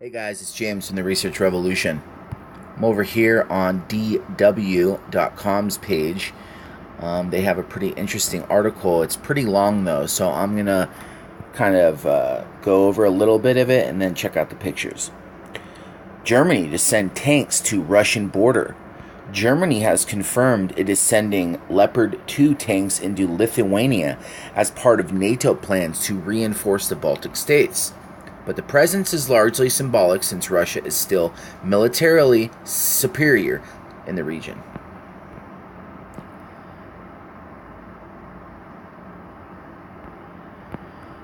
Hey guys, it's James from the Research Revolution. I'm over here on DW.com's page. They have a pretty interesting article. It's pretty long though, so I'm going to kind of go over a little bit of it and then check out the pictures. Germany to send tanks to Russian border. Germany has confirmed it is sending Leopard 2 tanks into Lithuania as part of NATO plans to reinforce the Baltic states. But the presence is largely symbolic since Russia is still militarily superior in the region.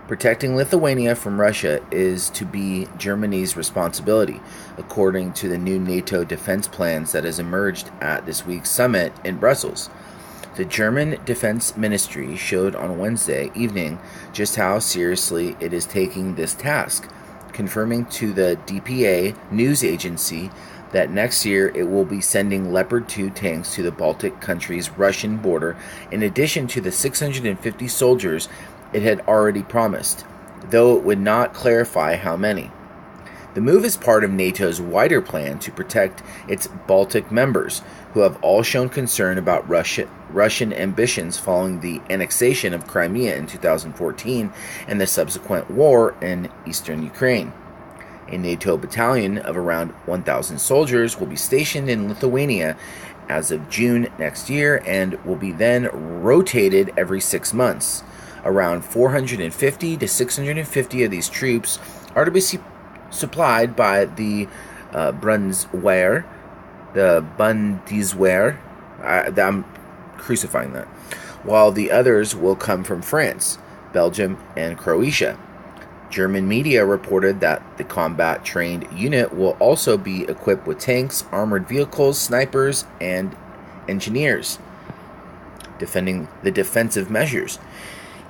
Protecting Lithuania from Russia is to be Germany's responsibility, according to the new NATO defense plans that has emerged at this week's summit in Brussels. The German Defense Ministry showed on Wednesday evening just how seriously it is taking this task, confirming to the DPA news agency that next year it will be sending Leopard 2 tanks to the Baltic countries' Russian border in addition to the 650 soldiers it had already promised, though it would not clarify how many. The move is part of NATO's wider plan to protect its Baltic members, who have all shown concern about Russian ambitions following the annexation of Crimea in 2014 and the subsequent war in eastern Ukraine. A NATO battalion of around 1,000 soldiers will be stationed in Lithuania as of June next year and will be then rotated every 6 months. Around 450 to 650 of these troops are to be supplied by the Bundeswehr, I'm crucifying that, while the others will come from France, Belgium, and Croatia. German media reported that the combat-trained unit will also be equipped with tanks, armored vehicles, snipers, and engineers, defending the defensive measures.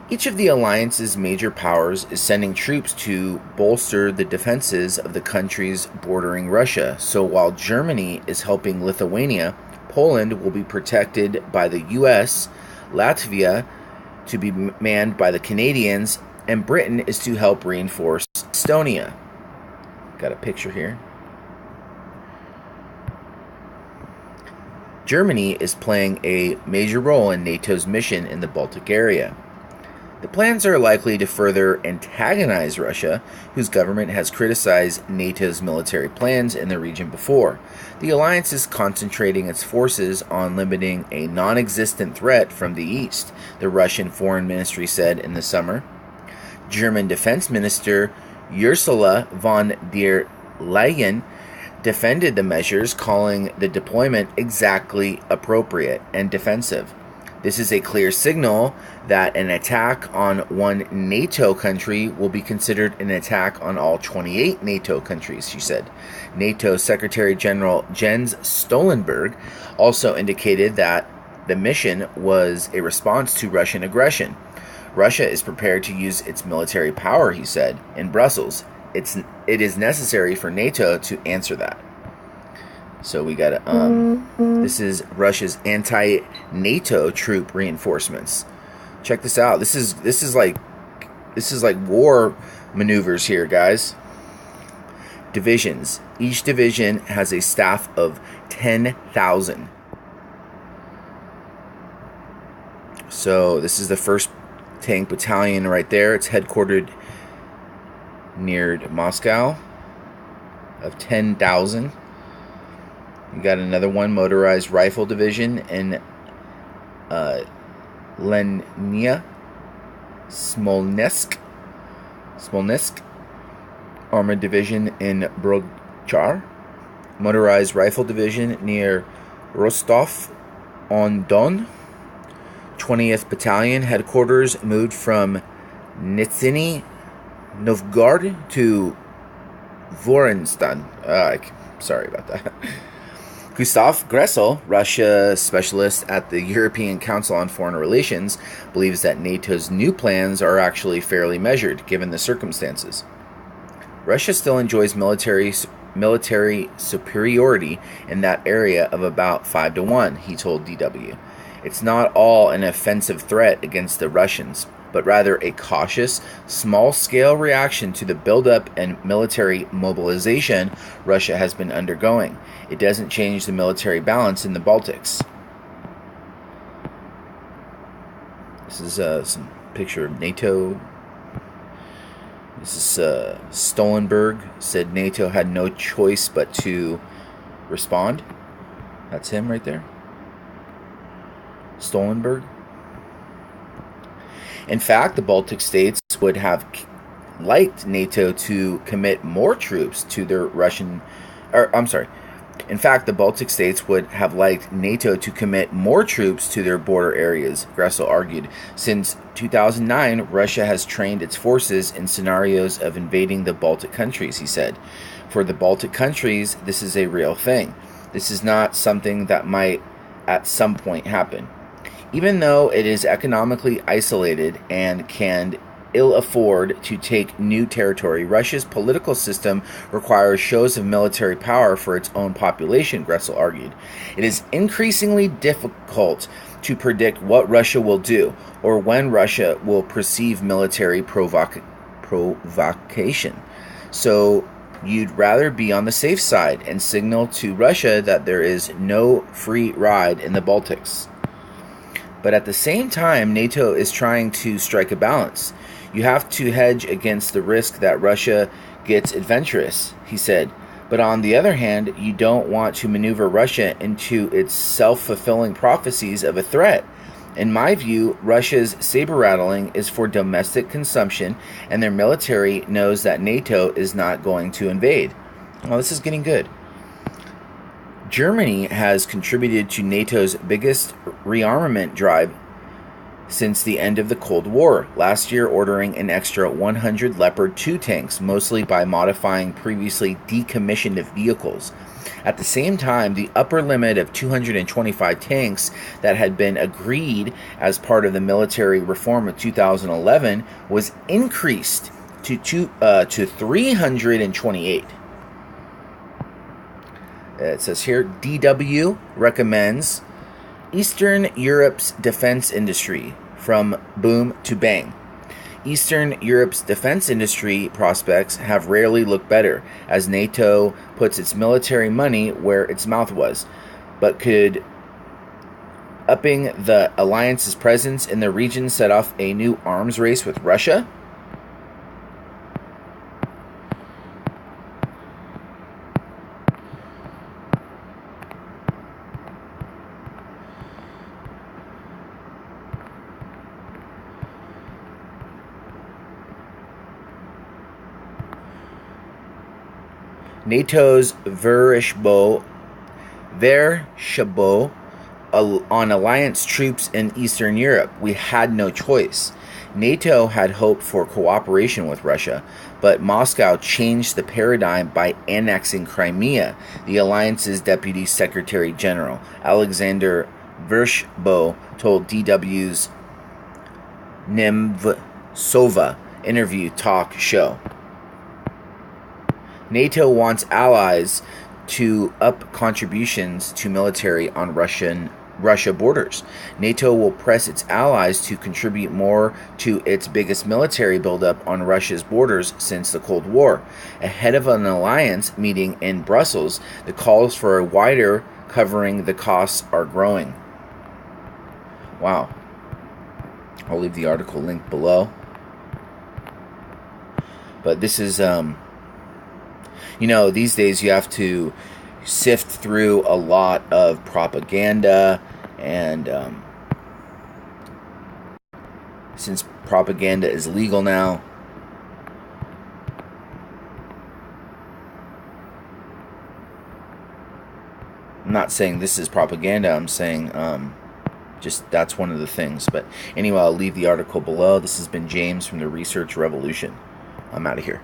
Each of the alliance's major powers is sending troops to bolster the defenses of the countries bordering Russia. So while Germany is helping Lithuania, Poland will be protected by the US, Latvia to be manned by the Canadians, and Britain is to help reinforce Estonia. Got a picture here. Germany is playing a major role in NATO's mission in the Baltic area. The plans are likely to further antagonize Russia, whose government has criticized NATO's military plans in the region before. The alliance is concentrating its forces on limiting a non-existent threat from the east, the Russian Foreign Ministry said in the summer. German Defense Minister Ursula von der Leyen defended the measures, calling the deployment exactly appropriate and defensive. This is a clear signal that an attack on one NATO country will be considered an attack on all 28 NATO countries, she said. NATO Secretary General Jens Stoltenberg also indicated that the mission was a response to Russian aggression. Russia is prepared to use its military power, he said, in Brussels. It is necessary for NATO to answer that. So we got this is Russia's anti-NATO troop reinforcements. Check this out. This is like war maneuvers here, guys. Divisions. Each division has a staff of 10,000. So this is the 1st Tank Battalion right there. It's headquartered near Moscow of 10,000. You got another one, Motorized Rifle Division in Lenia, Smolnesk. Armored Division in Brochar. Motorized Rifle Division near Rostov-on-Don. 20th Battalion headquarters moved from Nizhny Novgorod to Voronezh. Sorry about that. Gustav Gressel, Russia specialist at the European Council on Foreign Relations, believes that NATO's new plans are actually fairly measured, given the circumstances. Russia still enjoys military superiority in that area of about 5-1, he told DW. It's not all an offensive threat against the Russians, but rather a cautious, small-scale reaction to the buildup and military mobilization Russia has been undergoing. It doesn't change the military balance in the Baltics. This is some picture of NATO. This is Stoltenberg said NATO had no choice but to respond. That's him right there. Stoltenberg. In fact, the Baltic states would have liked NATO to commit more troops to their In fact, the Baltic states would have liked NATO to commit more troops to their border areas, Gressel argued. Since 2009, Russia has trained its forces in scenarios of invading the Baltic countries, he said. For the Baltic countries, this is a real thing. This is not something that might at some point happen. Even though it is economically isolated and can ill afford to take new territory, Russia's political system requires shows of military power for its own population, Gressel argued. It is increasingly difficult to predict what Russia will do or when Russia will perceive military provocation. So you'd rather be on the safe side and signal to Russia that there is no free ride in the Baltics. But at the same time, NATO is trying to strike a balance. You have to hedge against the risk that Russia gets adventurous, he said. But on the other hand, you don't want to maneuver Russia into its self-fulfilling prophecies of a threat. In my view, Russia's saber-rattling is for domestic consumption, and their military knows that NATO is not going to invade. Well, this is getting good. Germany has contributed to NATO's biggest rearmament drive since the end of the Cold War, last year ordering an extra 100 Leopard 2 tanks, mostly by modifying previously decommissioned vehicles. At the same time, the upper limit of 225 tanks that had been agreed as part of the military reform of 2011 was increased to 328. It says here, DW recommends Eastern Europe's defense industry from boom to bang. Eastern Europe's defense industry prospects have rarely looked better, as NATO puts its military money where its mouth was. But could upping the alliance's presence in the region set off a new arms race with Russia? NATO's Vershbo on alliance troops in Eastern Europe. We had no choice. NATO had hoped for cooperation with Russia, but Moscow changed the paradigm by annexing Crimea, the alliance's Deputy Secretary General, Alexander Vershbo, told DW's Nemtsova interview talk show. NATO wants allies to up contributions to military on Russia borders. NATO will press its allies to contribute more to its biggest military buildup on Russia's borders since the Cold War. Ahead of an alliance meeting in Brussels, the calls for a wider covering the costs are growing. Wow. I'll leave the article linked below. But this is these days you have to sift through a lot of propaganda, and since propaganda is legal now, I'm not saying this is propaganda, I'm saying just that's one of the things. But anyway, I'll leave the article below. This has been James from the Research Revolution. I'm out of here.